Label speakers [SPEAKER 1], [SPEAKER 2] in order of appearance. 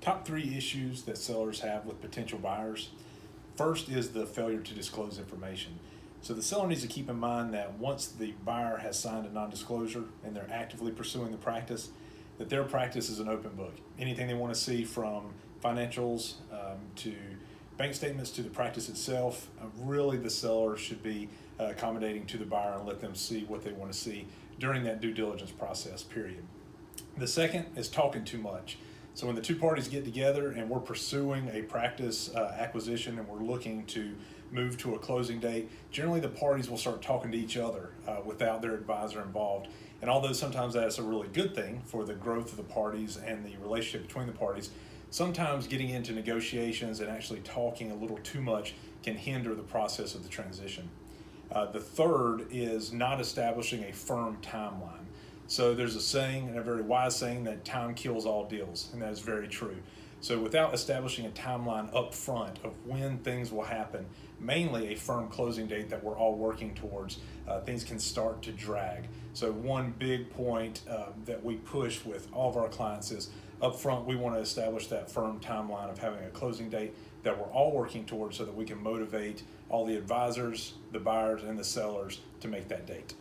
[SPEAKER 1] Top 3 issues that sellers have with potential buyers. First is the failure to disclose information. So the seller needs to keep in mind that once the buyer has signed a non-disclosure and they're actively pursuing the practice, that their practice is an open book. Anything they want to see, from financials to bank statements to the practice itself, really the seller should be accommodating to the buyer and let them see what they want to see during that due diligence process, period. The second is talking too much. So when the two parties get together and we're pursuing a practice acquisition and we're looking to move to a closing date, generally the parties will start talking to each other without their advisor involved. And although sometimes that's a really good thing for the growth of the parties and the relationship between the parties, sometimes getting into negotiations and actually talking a little too much can hinder the process of the transition. The third is not establishing a firm timeline. So there's a saying, and a very wise saying, that time kills all deals, and that is very true. So without establishing a timeline up front of when things will happen, mainly a firm closing date that we're all working towards, things can start to drag. So one big point that we push with all of our clients is up front we want to establish that firm timeline of having a closing date that we're all working towards so that we can motivate all the advisors, the buyers, and the sellers to make that date.